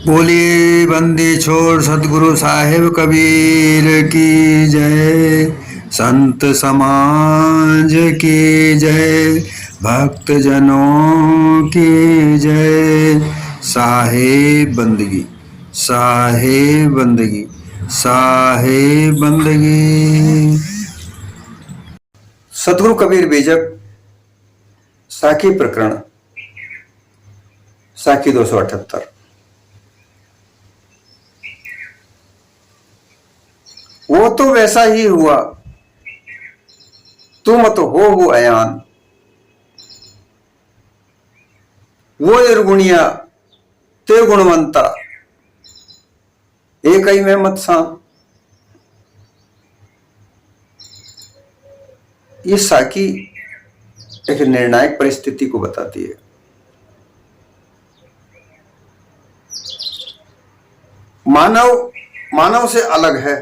बोलिए बंदी छोड़ सतगुरु साहिब कबीर की जय। संत समाज की जय। भक्त जनों की जय। साहिब बंदगी, साहिब बंदगी, साहिब बंदगी। सतगुरु कबीर बीजक साखी प्रकरण साखी 278। वो तो वैसा ही हुआ, तुम तो हो अयान। वो निर्गुणिया ते गुणवंता, एक ही में मत सान। ये साखी एक निर्णायक परिस्थिति को बताती है। मानव मानव से अलग है,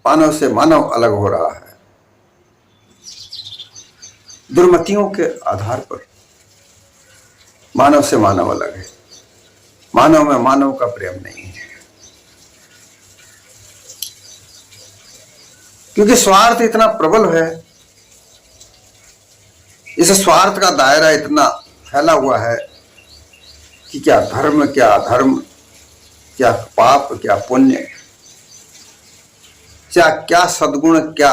मानव से मानव अलग हो रहा है। दुर्मतियों के आधार पर मानव से मानव अलग है। मानव में मानव का प्रेम नहीं है, क्योंकि स्वार्थ इतना प्रबल है। इस स्वार्थ का दायरा इतना फैला हुआ है कि क्या धर्म क्या अधर्म, क्या पाप क्या पुण्य, क्या सद्गुण क्या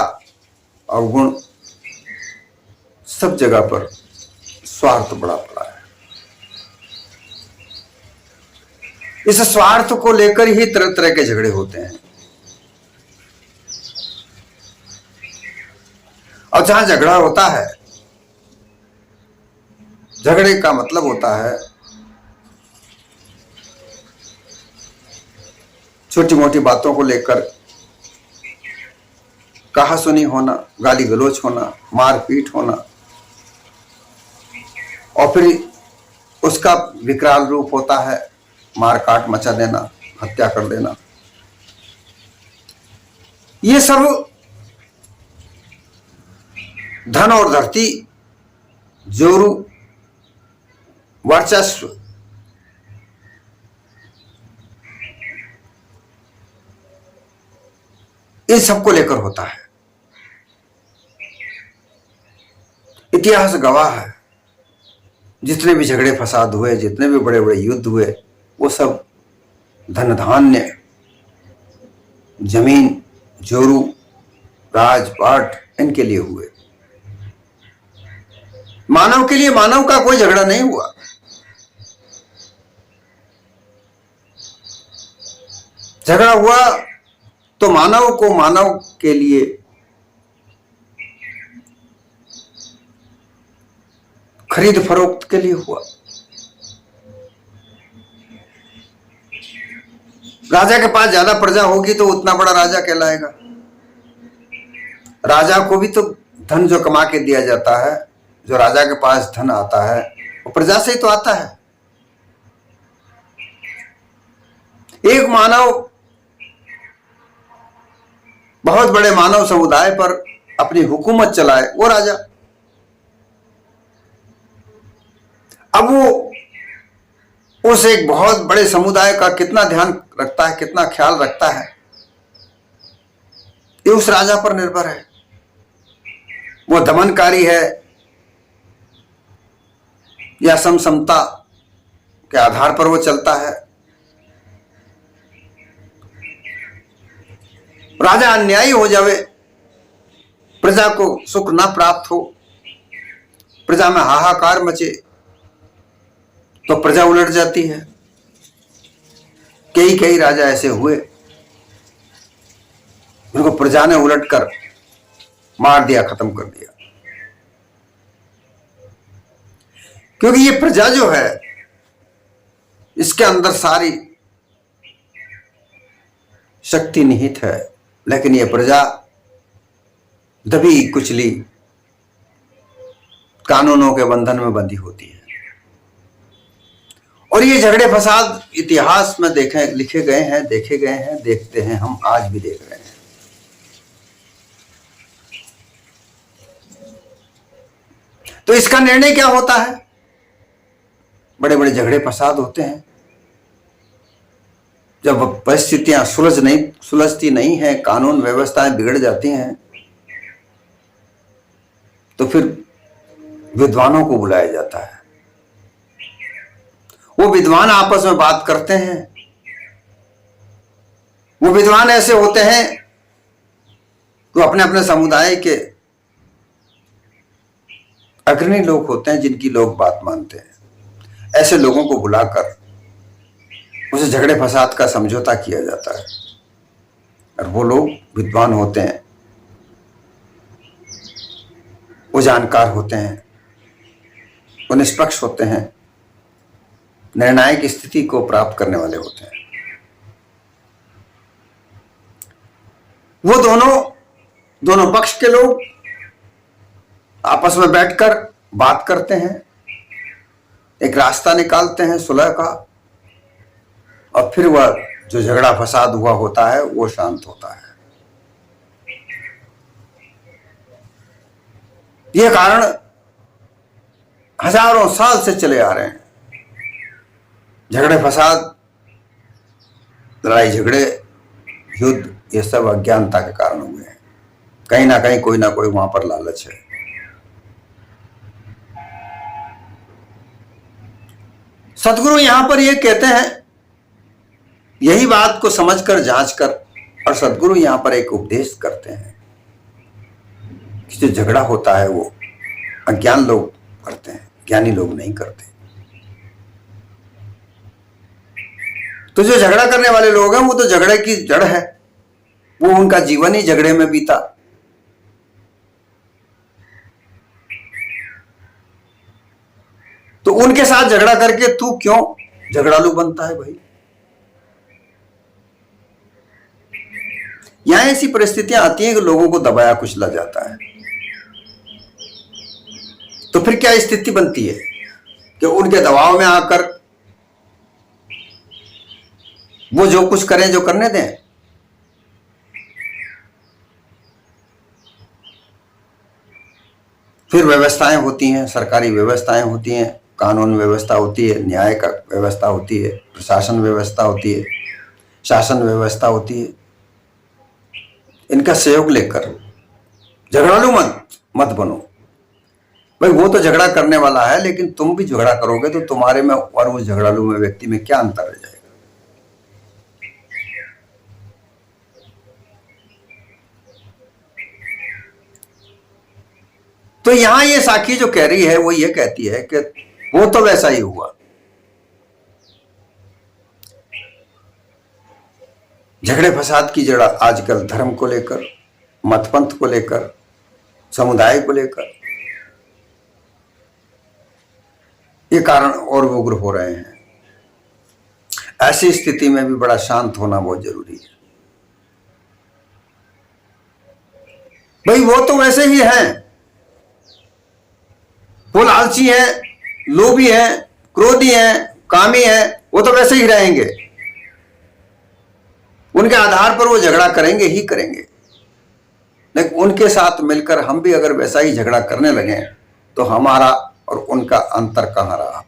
अवगुण, सब जगह पर स्वार्थ बड़ा पड़ा है। इस स्वार्थ को लेकर ही तरह तरह के झगड़े होते हैं। और जहां झगड़ा होता है, झगड़े का मतलब होता है छोटी मोटी बातों को लेकर कहासुनी होना, गाली गलौज होना, मारपीट होना, और फिर उसका विकराल रूप होता है मारकाट मचा देना, हत्या कर देना। ये सब धन और धरती, जोरू, वर्चस्व, इन सबको लेकर होता है। इतिहास गवाह है, जितने भी झगड़े फसाद हुए, जितने भी बड़े बड़े युद्ध हुए, वो सब धन धान्य, जमीन, जोरू, राजपाट, इनके लिए हुए। मानव के लिए मानव का कोई झगड़ा नहीं हुआ। झगड़ा हुआ तो मानव को मानव के लिए खरीद फरोख्त के लिए हुआ। राजा के पास ज्यादा प्रजा होगी तो उतना बड़ा राजा कहलाएगा। राजा को भी तो धन जो कमा के दिया जाता है, जो राजा के पास धन आता है, वो प्रजा से ही तो आता है। एक मानव बहुत बड़े मानव समुदाय पर अपनी हुकूमत चलाए, वो राजा। अब वो उस एक बहुत बड़े समुदाय का कितना ध्यान रखता है, कितना ख्याल रखता है, ये उस राजा पर निर्भर है। वो दमनकारी है या समता के आधार पर वो चलता है। राजा अन्यायी हो जावे, प्रजा को सुख ना प्राप्त हो, प्रजा में हाहाकार मचे, तो प्रजा उलट जाती है। कई राजा ऐसे हुए, उनको प्रजा ने उलटकर मार दिया, खत्म कर दिया। क्योंकि ये प्रजा जो है, इसके अंदर सारी शक्ति निहित है, लेकिन ये प्रजा दबी कुचली कानूनों के बंधन में बंधी होती है। और ये झगड़े फसाद इतिहास में लिखे गए हैं, देखे गए हैं, देखते हैं, हम आज भी देख रहे हैं। तो इसका निर्णय क्या होता है? बड़े बड़े झगड़े फसाद होते हैं, जब परिस्थितियां सुलझती नहीं है, कानून व्यवस्थाएं बिगड़ जाती हैं, तो फिर विद्वानों को बुलाया जाता है। वो विद्वान आपस में बात करते हैं। वो विद्वान ऐसे होते हैं तो अपने अपने समुदाय के अग्रणी लोग होते हैं जिनकी लोग बात मानते हैं। ऐसे लोगों को बुलाकर उसे झगड़े फसाद का समझौता किया जाता है। और वो लोग विद्वान होते हैं, वो जानकार होते हैं, वो निष्पक्ष होते हैं, निर्णायक स्थिति को प्राप्त करने वाले होते हैं। वो दोनों पक्ष के लोग आपस में बैठकर बात करते हैं, एक रास्ता निकालते हैं सुलह का, और फिर वह जो झगड़ा फसाद हुआ होता है वो शांत होता है। ये कारण हजारों साल से चले आ रहे हैं। झगड़े फसाद, लड़ाई झगड़े, युद्ध, ये सब अज्ञानता के कारण हुए हैं। कहीं ना कहीं कोई ना कोई वहां पर लालच है। सदगुरु यहां पर ये कहते हैं, यही बात को समझकर जांच कर, और सदगुरु यहां पर एक उपदेश करते हैं कि जो झगड़ा होता है वो अज्ञान लोग करते हैं, ज्ञानी लोग नहीं करते। तो जो झगड़ा करने वाले लोग हैं वो तो झगड़े की जड़ है, वो उनका जीवन ही झगड़े में बीता। तो उनके साथ झगड़ा करके तू क्यों झगड़ालू बनता है भाई? यहां ऐसी परिस्थितियां आती हैं कि लोगों को दबाया कुचला जाता है। तो फिर क्या स्थिति बनती है कि उनके दबाव में आकर वो जो कुछ करें, जो करने दें। फिर व्यवस्थाएं होती हैं, सरकारी व्यवस्थाएं होती हैं, कानून व्यवस्था होती है, न्याय का व्यवस्था होती है, प्रशासन व्यवस्था होती है, शासन व्यवस्था होती है। इनका सहयोग लेकर झगड़ालू मत बनो भाई। वो तो झगड़ा करने वाला है, लेकिन तुम भी झगड़ा करोगे तो तुम्हारे में और उस झगड़ालू में व्यक्ति में क्या अंतर रह जाएगा? तो यहां ये साखी जो कह रही है वो ये कहती है कि वो तो वैसा ही हुआ। झगड़े फसाद की जड़ आजकल धर्म को लेकर, मतपंथ को लेकर, समुदाय को लेकर, ये कारण और उग्र हो रहे हैं। ऐसी स्थिति में भी बड़ा शांत होना बहुत जरूरी है भाई। वो तो वैसे ही हैं, वो लालची है, लोभी है, क्रोधी है, कामी है, वो तो वैसे ही रहेंगे। उनके आधार पर वो झगड़ा करेंगे ही करेंगे। लेकिन उनके साथ मिलकर हम भी अगर वैसा ही झगड़ा करने लगे तो हमारा और उनका अंतर कहां रहा?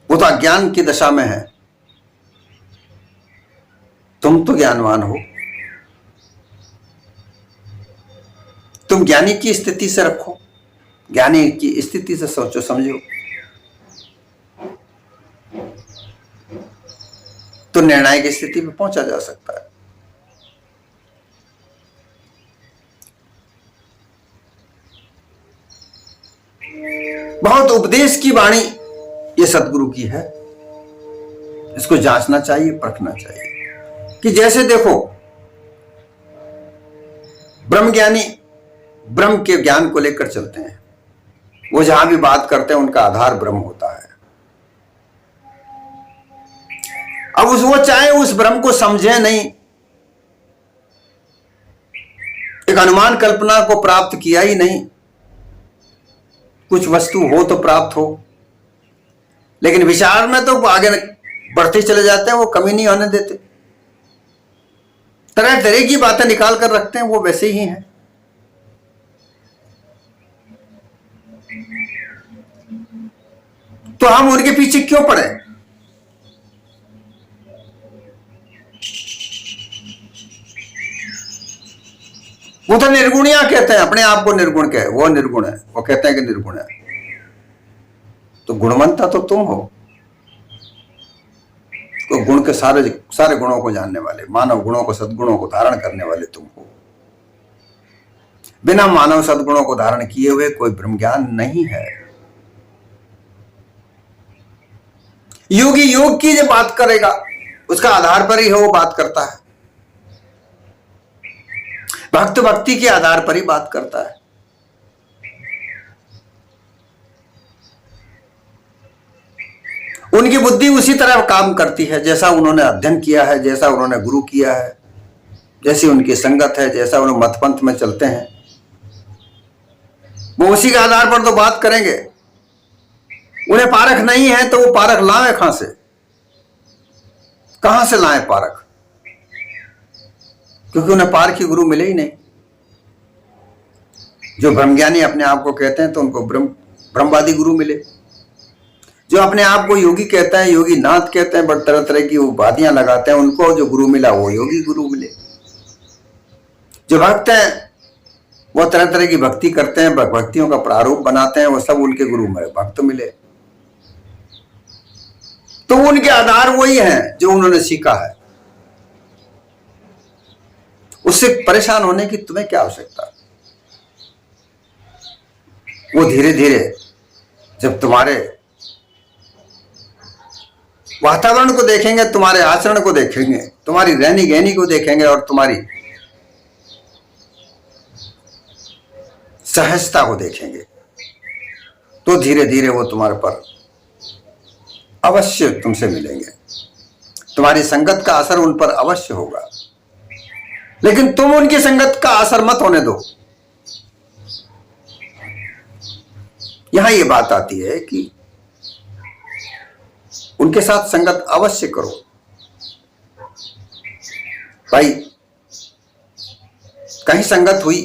वो तो अज्ञान की दशा में है। तुम तो ज्ञानवान हो, तुम ज्ञानी की स्थिति से रखो, ज्ञानी की स्थिति से सोचो समझो, तो निर्णायक स्थिति में पहुंचा जा सकता है। बहुत उपदेश की वाणी ये सदगुरु की है। इसको जांचना चाहिए, परखना चाहिए कि जैसे देखो ब्रह्मज्ञानी ब्रह्म के ज्ञान को लेकर चलते हैं। वो जहां भी बात करते हैं उनका आधार ब्रह्म होता है। अब वो चाहे उस ब्रह्म को समझे नहीं, एक अनुमान कल्पना को प्राप्त किया ही नहीं, कुछ वस्तु हो तो प्राप्त हो, लेकिन विचार में तो आगे बढ़ते चले जाते हैं, वो कमी नहीं होने देते, तरह तरह की बातें निकाल कर रखते हैं, वो वैसे ही हैं। तो हम उनके पीछे क्यों पड़े? वो तो निर्गुणिया कहते हैं, अपने आप को निर्गुण कहे, वो निर्गुण है, वो कहते हैं कि निर्गुण है। तो गुणवंता तो तुम हो, तो गुण के सारे सारे गुणों को जानने वाले, मानव गुणों को, सद्गुणों को धारण करने वाले तुम हो। बिना मानव सद्गुणों को धारण किए हुए कोई ब्रह्म ज्ञान नहीं है। योगी योग की जो बात करेगा उसका आधार पर ही वो बात करता है, भक्त भक्ति के आधार पर ही बात करता है। उनकी बुद्धि उसी तरह काम करती है जैसा उन्होंने अध्ययन किया है, जैसा उन्होंने गुरु किया है, जैसी उनकी संगत है, जैसा उन्होंने मतपंथ में चलते हैं, वो उसी के आधार पर तो बात करेंगे। उन्हें पारख नहीं है तो वो पारख लाए कहां से लाए पारख? क्योंकि उन्हें पारखी गुरु मिले ही नहीं। जो ब्रह्मज्ञानी अपने आप को कहते हैं तो उनको ब्रह्मवादी गुरु मिले। जो अपने आप को योगी कहते हैं, योगी नाथ कहते हैं, बट तरह तरह की उपाधियां लगाते हैं, उनको जो गुरु मिला वो योगी गुरु मिले। जो भक्त हैं वो तरह तरह की भक्ति करते हैं, भक्तियों का प्रारूप बनाते हैं, वो सब उनके गुरु में भक्त मिले। तो उनके आधार वही हैं जो उन्होंने सीखा है। उससे परेशान होने की तुम्हें क्या आवश्यकता? वो धीरे धीरे जब तुम्हारे वातावरण को देखेंगे, तुम्हारे आचरण को देखेंगे, तुम्हारी रहनी गहनी को देखेंगे और तुम्हारी सहजता को देखेंगे, तो धीरे धीरे वो तुम्हारे पर अवश्य तुमसे मिलेंगे। तुम्हारी संगत का असर उन पर अवश्य होगा, लेकिन तुम उनकी संगत का असर मत होने दो। यहां ये बात आती है कि उनके साथ संगत अवश्य करो। भाई कहीं संगत हुई,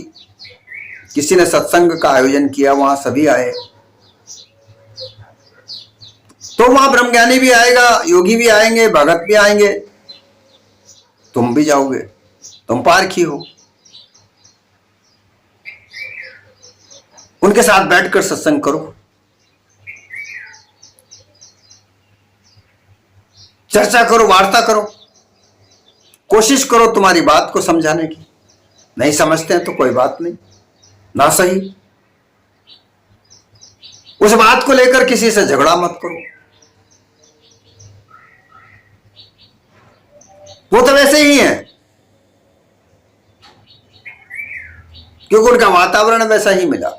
किसी ने सत्संग का आयोजन किया, वहां सभी आए, तो वहां ब्रह्मज्ञानी भी आएगा, योगी भी आएंगे, भगत भी आएंगे, तुम भी जाओगे, तुम पारखी हो। उनके साथ बैठकर सत्संग करो, चर्चा करो, वार्ता करो, कोशिश करो तुम्हारी बात को समझाने की। नहीं समझते हैं तो कोई बात नहीं, ना सही। उस बात को लेकर किसी से झगड़ा मत करो, वो तो वैसे ही है, क्योंकि उनका वातावरण वैसा ही मिला,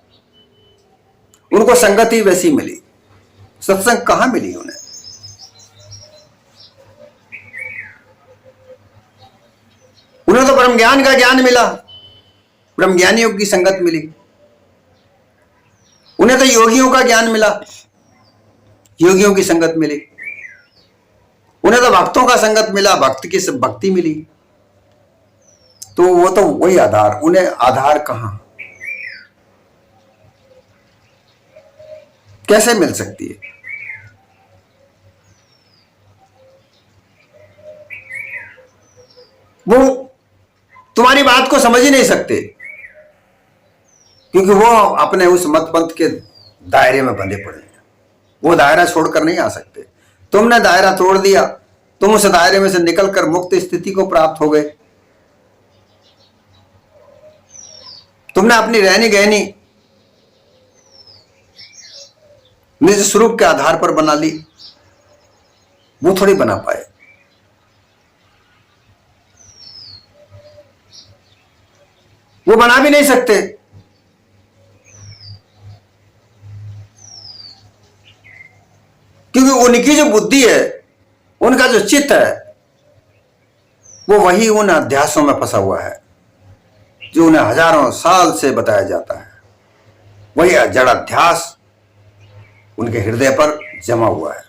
उनको संगति वैसी मिली। सत्संग कहां मिली उन्हें? उन्हें तो ब्रह्म ज्ञान का ज्ञान मिला, ब्रह्मज्ञानियों की संगत मिली। उन्हें तो योगियों का ज्ञान मिला, योगियों की संगत मिली। उन्हें तो भक्तों का संगत मिला, भक्त की भक्ति मिली। तो वो तो वही आधार, उन्हें आधार कहां, कैसे मिल सकती है? वो तुम्हारी बात को समझ ही नहीं सकते, क्योंकि वो अपने उस मतपंथ के दायरे में बंधे पड़े हैं। वो दायरा छोड़कर नहीं आ सकते। तुमने दायरा तोड़ दिया, तुम उस दायरे में से निकलकर मुक्त स्थिति को प्राप्त हो गए। तुमने अपनी रहनी गहनी निज स्वरूप के आधार पर बना ली, वो थोड़ी बना पाए। वो बना भी नहीं सकते, क्योंकि उनकी जो बुद्धि है, उनका जो चित्त है, वो वही उन अध्यासों में फंसा हुआ है जो उन्हें हजारों साल से बताया जाता है। वही जड़ अध्यास उनके हृदय पर जमा हुआ है।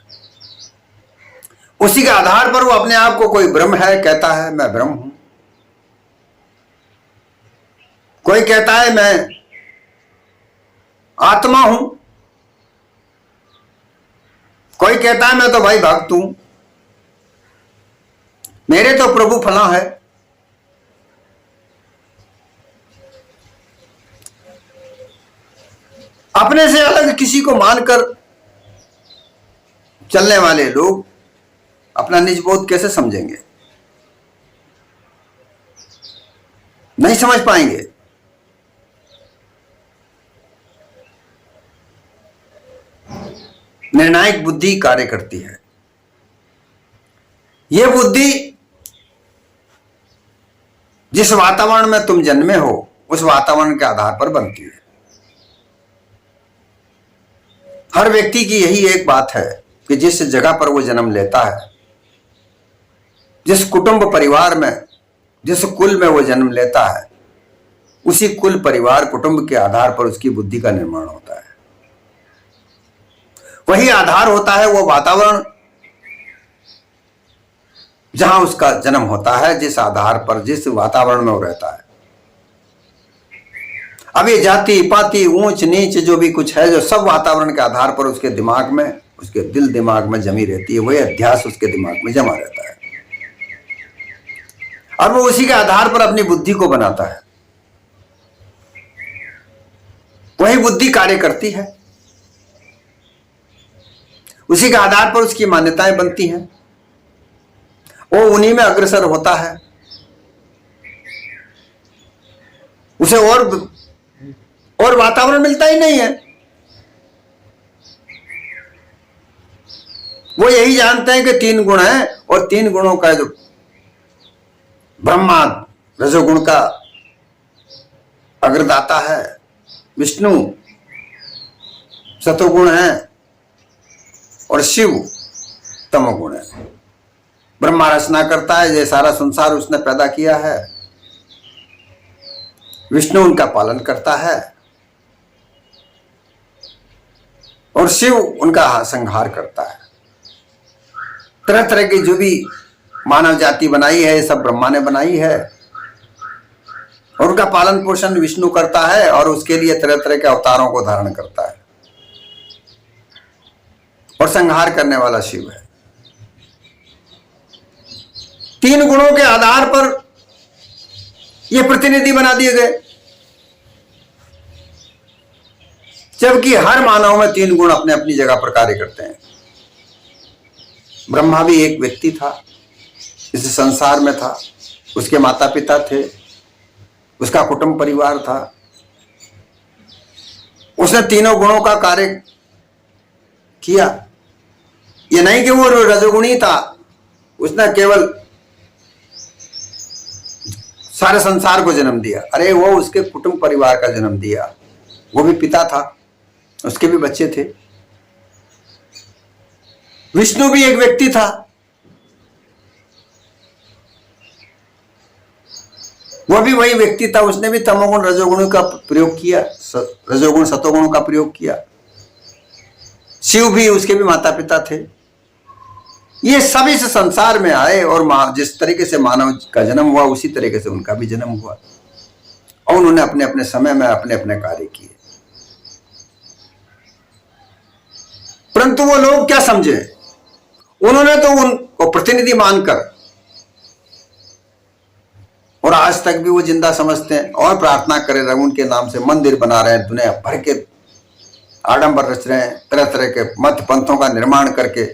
उसी के आधार पर वो अपने आप को कोई ब्रह्म है कहता है, मैं ब्रह्म हूं। कोई कहता है मैं आत्मा हूं, कोई कहता है मैं तो भाई भक्त हूं, मेरे तो प्रभु फला है। अपने से अलग किसी को मानकर चलने वाले लोग अपना निज बोध कैसे समझेंगे? नहीं समझ पाएंगे। निर्णायक बुद्धि कार्य करती है। यह बुद्धि जिस वातावरण में तुम जन्मे हो उस वातावरण के आधार पर बनती है। हर व्यक्ति की यही एक बात है कि जिस जगह पर वो जन्म लेता है, जिस कुटुंब परिवार में, जिस कुल में वो जन्म लेता है, उसी कुल परिवार कुटुंब के आधार पर उसकी बुद्धि का निर्माण होता है। वही आधार होता है वो वातावरण जहां उसका जन्म होता है, जिस आधार पर, जिस वातावरण में वो रहता है। अब ये जाति पाति ऊंच नीच जो भी कुछ है, जो सब वातावरण के आधार पर उसके दिमाग में, उसके दिल दिमाग में जमी रहती है, वही अध्यास उसके दिमाग में जमा रहता है और वो उसी के आधार पर अपनी बुद्धि को बनाता है। वही बुद्धि कार्य करती है, उसी के आधार पर उसकी मान्यताएं बनती हैं, वो उन्हीं में अग्रसर होता है। उसे और वातावरण मिलता ही नहीं है। वो यही जानते हैं कि 3 गुण हैं और 3 गुणों का जो ब्रह्मा रजोगुण का अग्रदाता है, विष्णु सतोगुण है और शिव तमोगुण है। ब्रह्मा रचना करता है, ये सारा संसार उसने पैदा किया है। विष्णु उनका पालन करता है और शिव उनका संहार करता है। तरह तरह की जो भी मानव जाति बनाई है, सब ब्रह्मा ने बनाई है और उनका पालन पोषण विष्णु करता है और उसके लिए तरह तरह के अवतारों को धारण करता है और संहार करने वाला शिव है। 3 गुणों के आधार पर ये प्रतिनिधि बना दिए गए, जबकि हर मानव में 3 गुण अपने अपनी जगह पर कार्य करते हैं। ब्रह्मा भी एक व्यक्ति था, इस संसार में था, उसके माता पिता थे, उसका कुटुंब परिवार था। उसने तीनों गुणों का कार्य किया। ये नहीं कि वो रजोगुणी था, उसने केवल सारे संसार को जन्म दिया। अरे वो उसके कुटुंब परिवार का जन्म दिया, वो भी पिता था, उसके भी बच्चे थे। विष्णु भी एक व्यक्ति था, वो भी वही व्यक्ति था, उसने भी तमोगुण रजोगुण का प्रयोग किया, रजोगुण सतोगुण का प्रयोग किया। शिव भी, उसके भी माता पिता थे। ये सब इस संसार में आए और जिस तरीके से मानव का जन्म हुआ उसी तरीके से उनका भी जन्म हुआ और उन्होंने अपने अपने समय में अपने अपने कार्य किए। परंतु वो लोग क्या समझे, उन्होंने तो उनको प्रतिनिधि मानकर, और आज तक भी वो जिंदा समझते हैं और प्रार्थना करे रहे, उनके नाम से मंदिर बना रहे हैं, दुनिया भर के आडंबर रच रहे हैं, तरह तरह के मत पंथों का निर्माण करके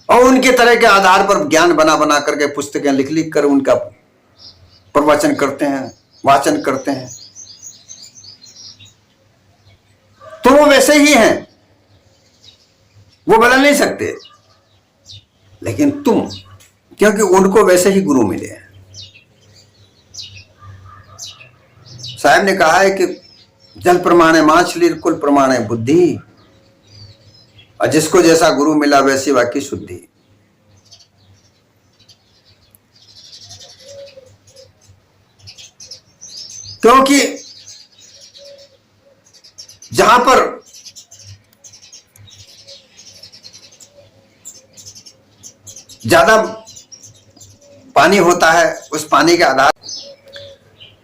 और उनके तरह के आधार पर ज्ञान बना बना करके पुस्तकें लिख लिख कर उनका प्रवचन करते हैं, वाचन करते हैं। तो वो वैसे ही हैं, वो बदल नहीं सकते। लेकिन तुम, क्योंकि उनको वैसे ही गुरु मिले हैं। साहब ने कहा है कि जल प्रमाणे माछली, कुल प्रमाणे बुद्धि, और जिसको जैसा गुरु मिला वैसी वाकी शुद्धि। क्योंकि जहां पर ज्यादा पानी होता है, उस पानी के आधार,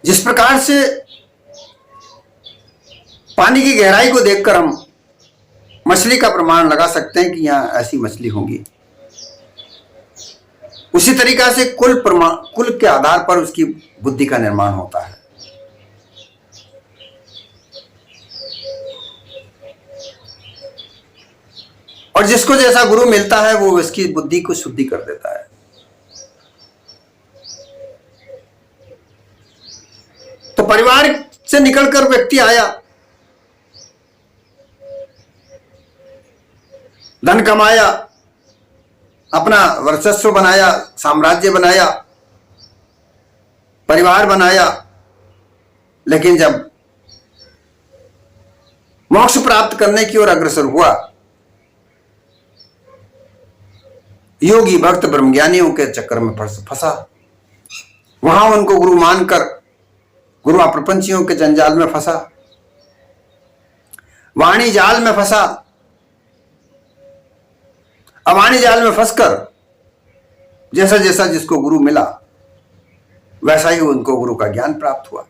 जिस प्रकार से पानी की गहराई को देखकर हम मछली का प्रमाण लगा सकते हैं कि यहां ऐसी मछली होंगी, उसी तरीका से कुल के आधार पर उसकी बुद्धि का निर्माण होता है। और जिसको जैसा गुरु मिलता है वो उसकी बुद्धि को शुद्धि कर देता है। तो परिवार से निकलकर व्यक्ति आया, धन कमाया, अपना वर्चस्व बनाया, साम्राज्य बनाया, परिवार बनाया, लेकिन जब मोक्ष प्राप्त करने की ओर अग्रसर हुआ, योगी भक्त ब्रह्मज्ञानियों के चक्कर में फंसा। वहां उनको गुरु मानकर गुरु प्रपंचियों के जंजाल में फंसा, वाणी जाल में फंसा। वाणी जाल में फंसकर जैसा जैसा जिसको गुरु मिला वैसा ही उनको गुरु का ज्ञान प्राप्त हुआ।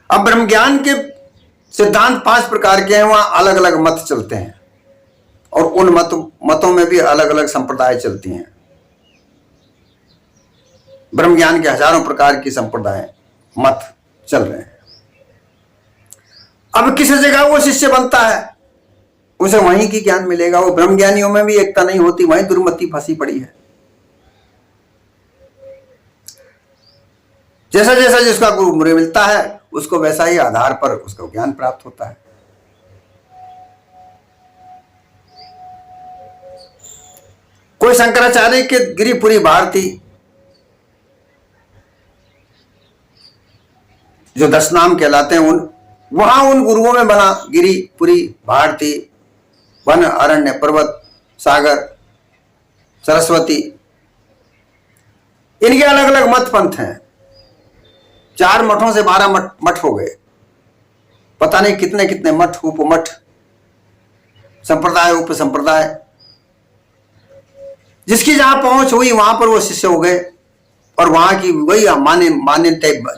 अब ब्रह्म ज्ञान के सिद्धांत 5 प्रकार के हैं, वहां अलग अलग मत चलते हैं और उन मतों में भी अलग अलग संप्रदाय चलती हैं। ब्रह्म ज्ञान के हजारों प्रकार की संप्रदाय मत चल रहे हैं। अब किस जगह वो शिष्य बनता है उसे वहीं की ज्ञान मिलेगा। वो ब्रह्म ज्ञानियों में भी एकता नहीं होती, वहीं दुर्मति फंसी पड़ी है। जैसा जैसा जिसका गुरु मुझे मिलता है उसको वैसा ही आधार पर उसको ज्ञान प्राप्त होता है। कोई शंकराचार्य के गिरिपुरी भारती जो 10 नाम कहलाते हैं, वहां उन गुरुओं में बना गिरिपुरी भारती, वन अरण्य पर्वत सागर सरस्वती, इनके अलग अलग मत पंथ हैं। 4 मठों से 12 मठ हो गए, पता नहीं कितने कितने मठ, उपमठ, संप्रदाय, उप संप्रदाय। जिसकी जहां पहुंच हुई वहां पर वो शिष्य हो गए और वहां की वही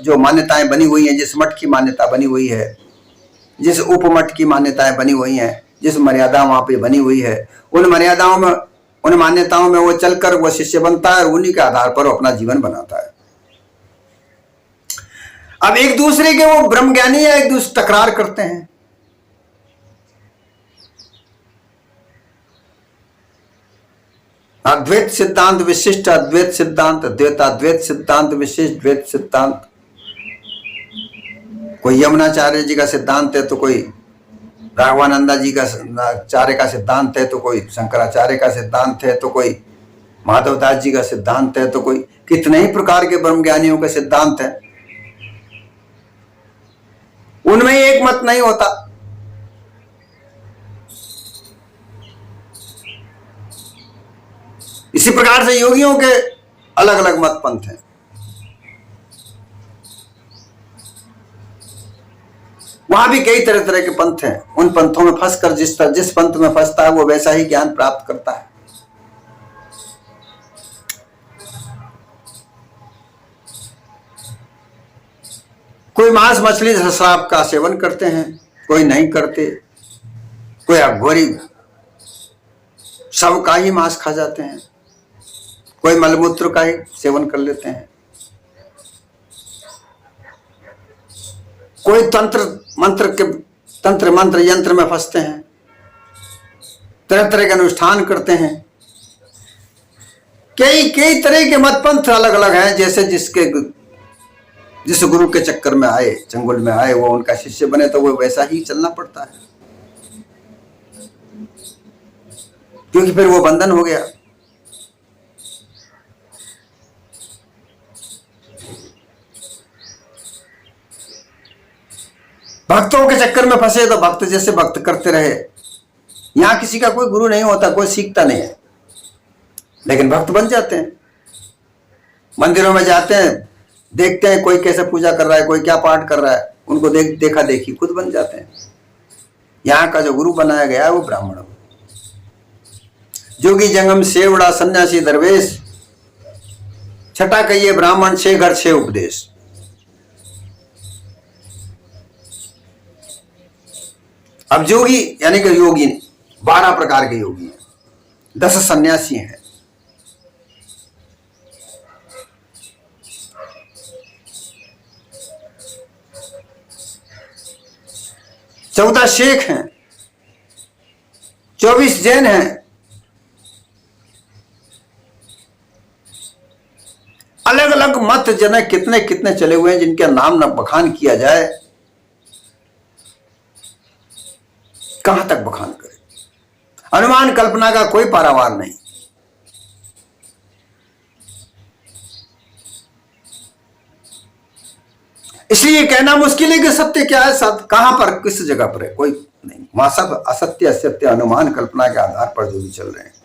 जो मान्यताएं बनी हुई हैं, जिस मठ की मान्यता बनी हुई है, जिस उपमठ की मान्यताएं बनी हुई हैं, जिस मर्यादा वहां पे बनी हुई है, उन मर्यादाओं में, उन मान्यताओं में वो चलकर वो शिष्य बनता है और उन्हीं के आधार पर वो अपना जीवन बनाता है। अब एक दूसरे के वो ब्रह्मज्ञानी या एक दूसरे तकरार करते हैं। अद्वैत सिद्धांत, विशिष्ट अद्वैत सिद्धांत, द्वैताद्वैत सिद्धांत, विशिष्ट द्वैत सिद्धांत। कोई यमुनाचार्य जी का सिद्धांत है तो कोई राघवानंदा जी का आचार्य का सिद्धांत है, तो कोई शंकराचार्य का सिद्धांत है, तो कोई माधवदास जी का सिद्धांत है, तो कोई कितने ही प्रकार के ब्रह्मज्ञानियों के सिद्धांत हैं। उनमें एक मत नहीं होता। इसी प्रकार से योगियों के अलग अलग मत पंथ हैं। वहां भी कई तरह तरह के पंथ हैं। उन पंथों में फंसकर जिस पंथ में फंसता है वो वैसा ही ज्ञान प्राप्त करता है। कोई मांस मछली शराब का सेवन करते हैं, कोई नहीं करते, कोई अघोरी शव का ही मांस खा जाते हैं, कोई मलमूत्र का ही सेवन कर लेते हैं, कोई तंत्र मंत्र यंत्र में फंसते हैं, तरह तरह के अनुष्ठान करते हैं। कई तरह के मत पंथ अलग अलग हैं। जैसे जिस गुरु के चक्कर में आए, चंगुल में आए, वो उनका शिष्य बने तो वो वैसा ही चलना पड़ता है, क्योंकि फिर वो बंधन हो गया। भक्तों के चक्कर में फंसे तो भक्त जैसे भक्त करते रहे। यहां किसी का कोई गुरु नहीं होता, कोई सीखता नहीं है, लेकिन भक्त बन जाते हैं। मंदिरों में जाते हैं, देखते हैं कोई कैसे पूजा कर रहा है, कोई क्या पाठ कर रहा है, उनको देखा देखी खुद बन जाते हैं। यहाँ का जो गुरु बनाया गया है वो ब्राह्मण हो। जोगी जंगम सेवड़ा सन्यासी दरवेश, छठा कहिए ब्राह्मण, 6 घर 6 उपदेश। अब जोगी यानी कि योगी 12 प्रकार के योगी हैं, 10 सन्यासी हैं। चौदह शेख हैं, 24 जैन हैं। अलग अलग मत जन कितने कितने चले हुए हैं जिनके नाम न बखान किया जाए। कहां तक बखान करें? अनुमान कल्पना का कोई पारावार नहीं। इसलिए कहना मुश्किल है कि सत्य क्या है, सत्य कहां पर, किस जगह पर है, कोई नहीं। वहां सब असत्य असत्य अनुमान कल्पना के आधार पर जो भी चल रहे हैं।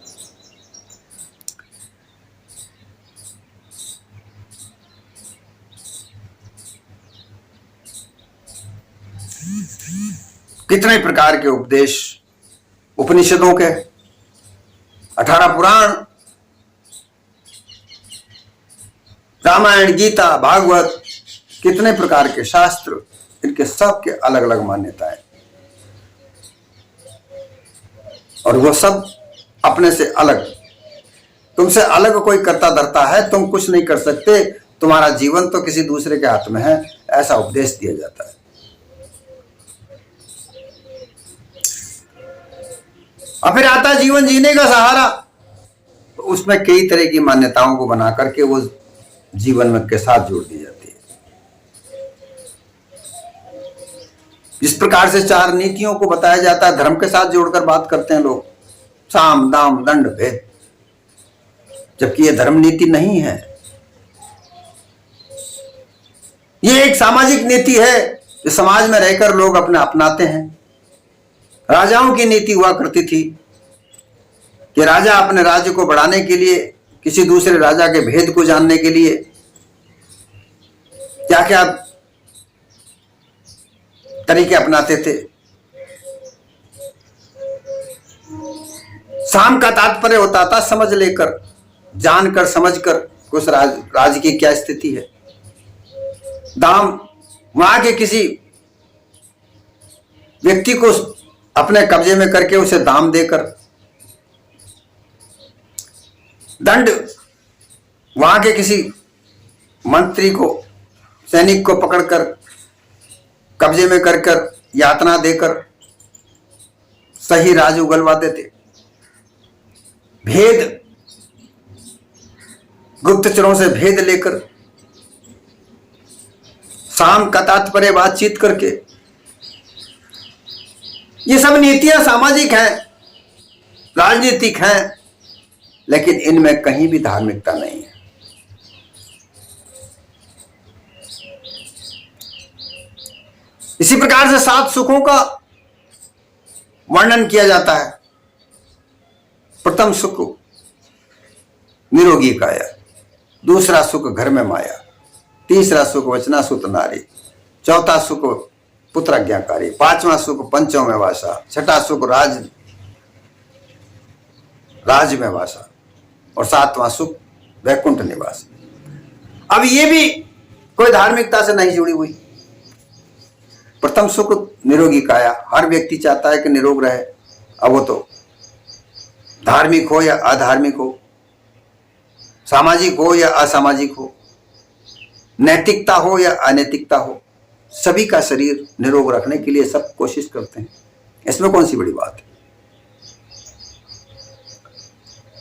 कितने प्रकार के उपदेश उपनिषदों के, 18 पुराण, रामायण, गीता, भागवत, कितने प्रकार के शास्त्र, इनके सब के अलग अलग मान्यताएं, और वो सब अपने से अलग। तुमसे अलग कोई करता धरता है, तुम कुछ नहीं कर सकते, तुम्हारा जीवन तो किसी दूसरे के हाथ में है, ऐसा उपदेश दिया जाता है। और फिर आता जीवन जीने का सहारा, तो उसमें कई तरह की मान्यताओं को बना करके वो जीवन में के साथ जोड़ दी जाती है। जिस प्रकार से 4 नीतियों को बताया जाता है, धर्म के साथ जोड़कर बात करते हैं लोग, साम दाम दंड भेद, जबकि ये धर्म नीति नहीं है। ये एक सामाजिक नीति है जो समाज में रहकर लोग अपने अपनाते हैं। राजाओं की नीति हुआ करती थी कि राजा अपने राज्य को बढ़ाने के लिए, किसी दूसरे राजा के भेद को जानने के लिए क्या क्या तरीके अपनाते थे। साम का तात्पर्य होता था समझ लेकर, जानकर, समझकर उस राज्य की क्या स्थिति है। दाम वहां के किसी व्यक्ति को अपने कब्जे में करके उसे दाम देकर। दंड वहां के किसी मंत्री को, सैनिक को पकड़कर कब्जे में कर यातना देकर सही राज उगलवाते थे। भेद, गुप्तचरों से भेद लेकर, साम का तात्पर्य बातचीत करके। ये सब नीतियां सामाजिक हैं, राजनीतिक हैं, लेकिन इनमें कहीं भी धार्मिकता नहीं है। इसी प्रकार से 7 सुखों का वर्णन किया जाता है। प्रथम सुख निरोगी काया, दूसरा सुख घर में माया, तीसरा सुख वचनासुत नारी, चौथा सुख पुत्राज्ञाकारी, 5वां सुख पंचों में वासा, छठा सुख राज में वासा, और 7वां सुख वैकुंठ निवास। अब ये भी कोई धार्मिकता से नहीं जुड़ी हुई। प्रथम सुख निरोगी काया, हर व्यक्ति चाहता है कि निरोग रहे। अब वो तो धार्मिक हो या अधार्मिक हो, सामाजिक हो या असामाजिक हो, नैतिकता हो या अनैतिकता हो, सभी का शरीर निरोग रखने के लिए सब कोशिश करते हैं। इसमें कौन सी बड़ी बात है?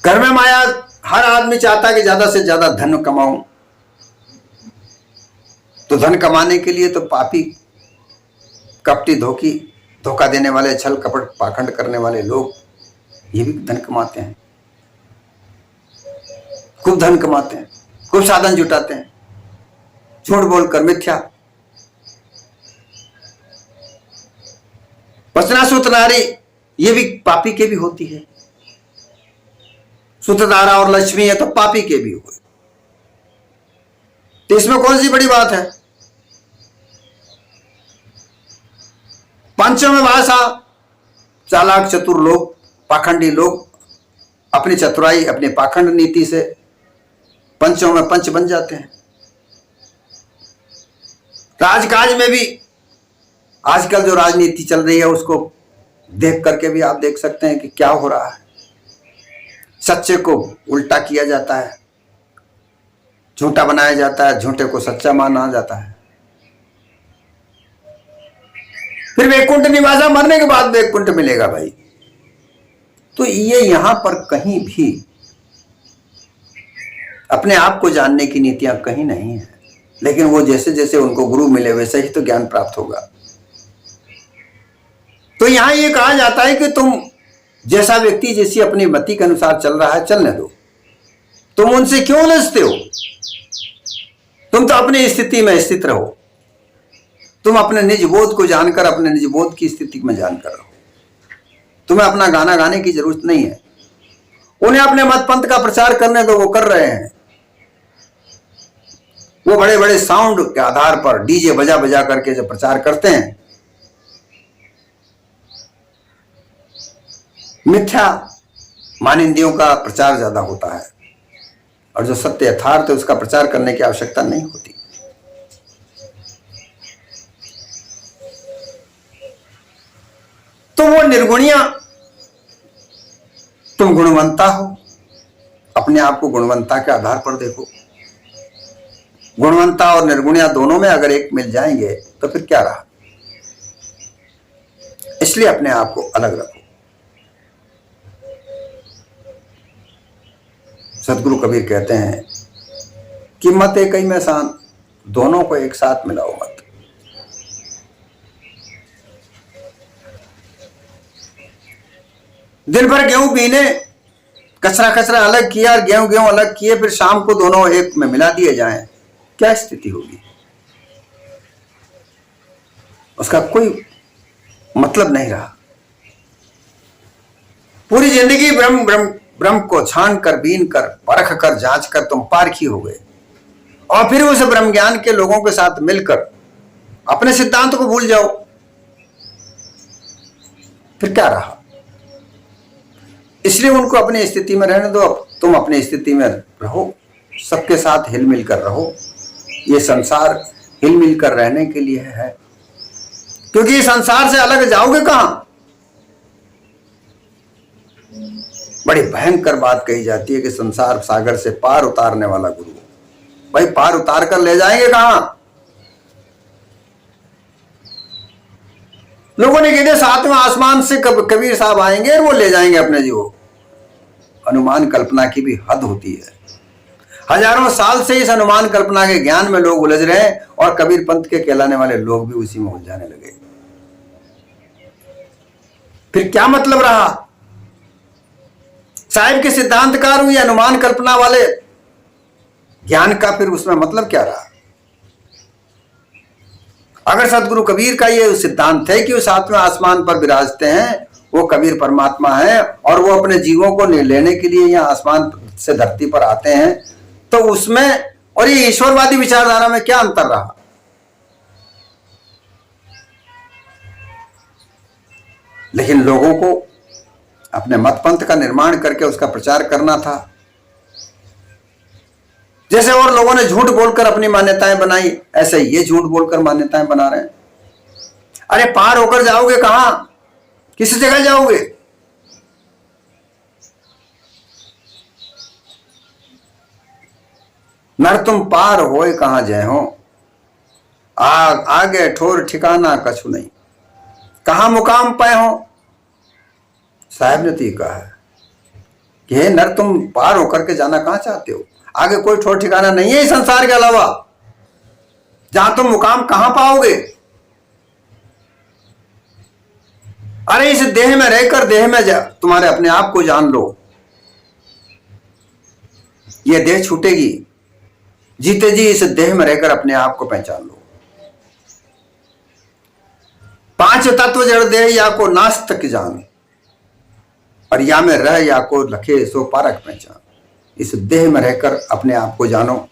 घर में माया, हर आदमी चाहता है कि ज्यादा से ज्यादा धन कमाऊं। तो धन कमाने के लिए तो पापी, कपटी, धोखा देने वाले, छल कपट पाखंड करने वाले लोग ये भी धन कमाते हैं, खूब धन कमाते हैं, खूब साधन जुटाते हैं, झूठ बोलकर, मिथ्या। वचनासुत नारी, ये भी पापी के भी होती है। सूत्रधारा और लक्ष्मी है तो पापी के भी हुए। तो इसमें कौन सी बड़ी बात है? पंचों में भाषा, चालाक चतुर लोग, पाखंडी लोग अपनी चतुराई, अपनी पाखंड नीति से पंचों में पंच बन जाते हैं। राजकाज में भी आजकल जो राजनीति चल रही है उसको देख करके भी आप देख सकते हैं कि क्या हो रहा है। सच्चे को उल्टा किया जाता है, झूठा बनाया जाता है, झूठे को सच्चा माना जाता है। फिर वैकुंठ निवासा, मरने के बाद वैकुंठ मिलेगा भाई। तो ये यहां पर कहीं भी अपने आप को जानने की नीतियां कहीं नहीं है, लेकिन वो जैसे जैसे उनको गुरु मिले वैसे ही तो ज्ञान प्राप्त होगा। तो यहां ये कहा जाता है कि तुम जैसा व्यक्ति जैसी अपनी मति के अनुसार चल रहा है चलने दो, तुम उनसे क्यों उलझते हो? तुम तो अपनी स्थिति में स्थित रहो, तुम अपने निज बोध को जानकर अपने निज बोध की स्थिति में जानकर रहो। तुम्हें अपना गाना गाने की जरूरत नहीं है। उन्हें अपने मत पंथ का प्रचार करने दो, वो कर रहे हैं। वो बड़े बड़े साउंड के आधार पर डीजे बजा बजा करके जो प्रचार करते हैं, मिथ्या मानिंदियों का प्रचार ज्यादा होता है, और जो सत्य यथार्थ है उसका प्रचार करने की आवश्यकता नहीं होती। तो वो निर्गुणिया, तुम गुणवंता हो, अपने आप को गुणवंता के आधार पर देखो। गुणवंता और निर्गुणिया दोनों में अगर एक मिल जाएंगे तो फिर क्या रहा। इसलिए अपने आप को अलग रखो। सदगुरु कबीर कहते हैं कि मत एक ही में सान, दोनों को एक साथ मिलाओ मत। दिन भर गेहूं पीने कचरा कचरा अलग किया और गेहूं गेहूं अलग किए, फिर शाम को दोनों एक में मिला दिए जाएं, क्या स्थिति होगी? उसका कोई मतलब नहीं रहा। पूरी जिंदगी ब्रह्म ब्रह्म ब्रह्म को छान कर, बीन कर, परख कर, जांच कर तुम पारखी हो गए, और फिर उस ब्रह्म ज्ञान के लोगों के साथ मिलकर अपने सिद्धांत को भूल जाओ, फिर क्या रहा? इसलिए उनको अपनी स्थिति में रहने दो, तुम अपनी स्थिति में रहो, सबके साथ हिल मिल कर रहो। ये संसार हिल मिल कर रहने के लिए है, क्योंकि संसार से अलग जाओगे कहां? बड़ी भयंकर बात कही जाती है कि संसार सागर से पार उतारने वाला गुरु। भाई पार उतार कर ले जाएंगे कहां? लोगों ने कहते सातवें आसमान से कबीर साहब आएंगे और वो ले जाएंगे अपने जीवो। अनुमान कल्पना की भी हद होती है। हजारों साल से इस अनुमान कल्पना के ज्ञान में लोग उलझ रहे हैं, और कबीर पंथ के कहलाने वाले लोग भी उसी में उलझाने लगे। फिर क्या मतलब रहा? साहिब के सिद्धांतकार हुए अनुमान कल्पना वाले ज्ञान का, फिर उसमें मतलब क्या रहा? अगर सदगुरु कबीर का ये सिद्धांत है कि वो सातवें आसमान पर विराजते हैं, वो कबीर परमात्मा है, और वो अपने जीवों को लेने के लिए यहाँ आसमान से धरती पर आते हैं, तो उसमें और ये ईश्वरवादी विचारधारा में क्या अंतर रहा? लेकिन लोगों को अपने मत पंथ का निर्माण करके उसका प्रचार करना था। जैसे और लोगों ने झूठ बोलकर अपनी मान्यताएं बनाई, ऐसे ये झूठ बोलकर मान्यताएं बना रहे हैं। अरे पार होकर जाओगे कहां? किस जगह जाओगे? नर तुम पार होए कहां जय हो, आगे ठोर ठिकाना कछु नहीं, कहां मुकाम पाए हो। साहब ने तो ये कहा है कि हे नर तुम पार होकर के जाना कहां चाहते हो? आगे कोई ठोर ठिकाना नहीं है इस संसार के अलावा, जहां तुम मुकाम कहां पाओगे? अरे इस देह में रहकर देह में तुम्हारे अपने आप को जान लो। ये देह छूटेगी, जीते जी इस देह में रहकर अपने आप को पहचान लो। पांच तत्व जड़ देह या को नास्त की जान, और या में रह या को लखे सो पारक पहचान। इस देह में रहकर अपने आप को जानो,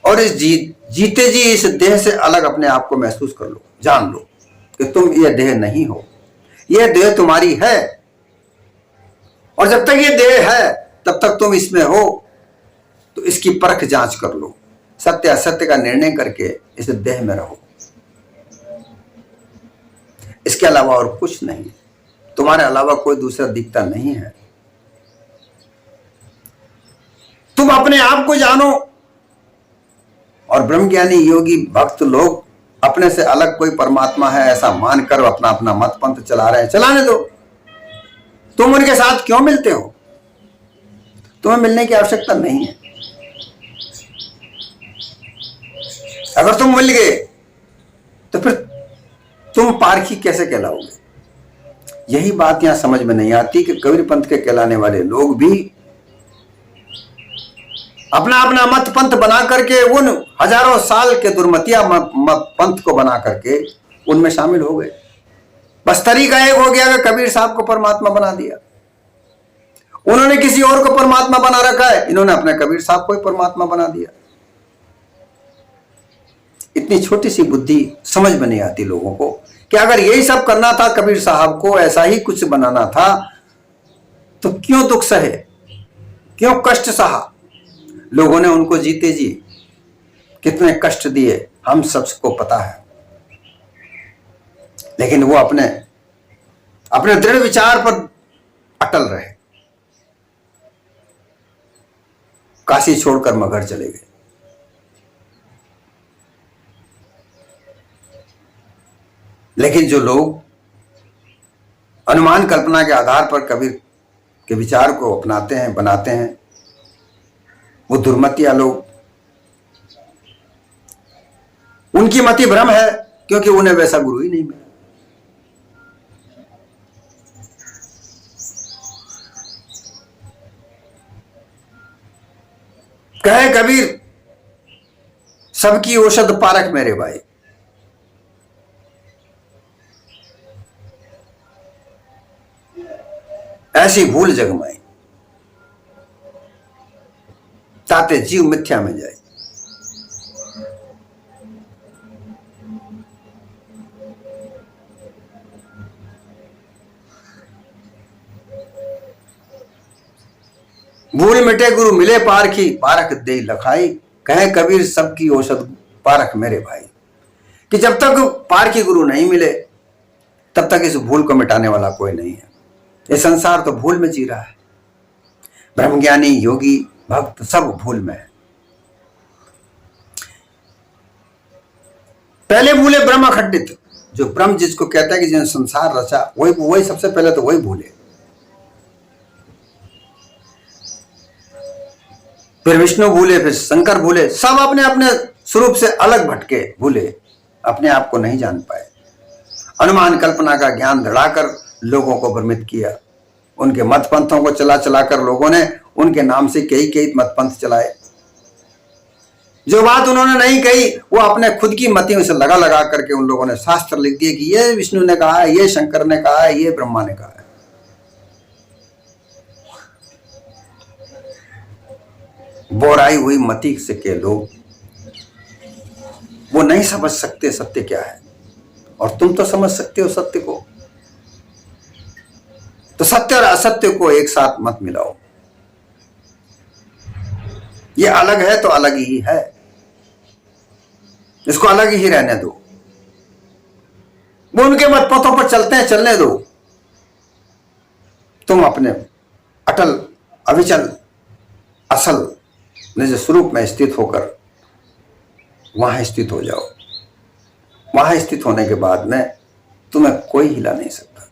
और इस जीते जी इस देह से अलग अपने आप को महसूस कर लो, जान लो कि तुम ये देह नहीं हो, ये देह तुम्हारी है, और जब तक ये देह है तब तक तुम इसमें हो। तो इसकी परख जांच कर लो, सत्य असत्य का निर्णय करके इस देह में रहो। इसके अलावा और कुछ नहीं, तुम्हारे अलावा कोई दूसरा दिखता नहीं है। तुम अपने आप को जानो, और ब्रह्मज्ञानी योगी भक्त लोग अपने से अलग कोई परमात्मा है ऐसा मानकर अपना अपना मत पंथ चला रहे हैं, चलाने दो। तुम उनके साथ क्यों मिलते हो? तुम्हें मिलने की आवश्यकता नहीं है। अगर तुम मिल गए तो फिर तुम पारखी कैसे कहलाओगे? यही बात यहां समझ में नहीं आती कि कबीर पंथ के कहलाने वाले लोग भी अपना अपना मत पंथ बना करके उन हजारों साल के दुर्मतिया पंथ को बना करके उनमें शामिल हो गए। बस तरीका एक हो गया कि कबीर साहब को परमात्मा बना दिया। उन्होंने किसी और को परमात्मा बना रखा है, इन्होंने अपने कबीर साहब को ही परमात्मा बना दिया। इतनी छोटी सी बुद्धि समझ में नहीं आती लोगों को कि अगर यही सब करना था, कबीर साहब को ऐसा ही कुछ बनाना था, तो क्यों दुख सहे, क्यों कष्ट सहा? लोगों ने उनको जीते जी कितने कष्ट दिए हम सबको पता है, लेकिन वो अपने अपने दृढ़ विचार पर अटल रहे। काशी छोड़कर मगहर चले गए। लेकिन जो लोग अनुमान कल्पना के आधार पर कबीर के विचार को अपनाते हैं, बनाते हैं, वो दुर्मतिया लोग, उनकी मति भ्रम है, क्योंकि उन्हें वैसा गुरु ही नहीं मिला। कहे कबीर सबकी औषध पारक मेरे भाई। ऐसी भूल जगमाई ताते जीव मिथ्या में जाए। भूल मिटे गुरु मिले पारखी, पारक दे लखाई। कहे कबीर सबकी औषध पारक मेरे भाई, कि जब तक पारखी गुरु नहीं मिले तब तक इस भूल को मिटाने वाला कोई नहीं है। ये संसार तो भूल में जी रहा है। ब्रह्मज्ञानी, योगी, भक्त सब भूल में है। पहले भूले ब्रह्म खंडित, जो ब्रह्म जिसको कहता है कि जिन्होंने संसार रचा, वही सबसे पहले तो वही भूले। फिर विष्णु भूले, फिर शंकर भूले, सब अपने अपने स्वरूप से अलग भटके, भूले, अपने आप को नहीं जान पाए। अनुमान कल्पना का ज्ञान दड़ाकर लोगों को भ्रमित किया। उनके मत पंथों को चला चलाकर लोगों ने उनके नाम से कई मत पंथ चलाए। जो बात उन्होंने नहीं कही वो अपने खुद की मतियों से लगा लगा करके उन लोगों ने शास्त्र लिख दिए कि ये विष्णु ने कहा है, ये शंकर ने कहा है, ये ब्रह्मा ने कहा है। बोराई हुई मति से के लोग वो नहीं समझ सकते सत्य क्या है, और तुम तो समझ सकते हो सत्य को। तो सत्य और असत्य को एक साथ मत मिलाओ। ये अलग है तो अलग ही है, इसको अलग ही रहने दो। वो उनके मत पथों पर चलते हैं, चलने दो। तुम अपने अटल, अविचल, असल निज स्वरूप में स्थित होकर वहां स्थित हो जाओ। वहां स्थित होने के बाद में तुम्हें कोई हिला नहीं सकता।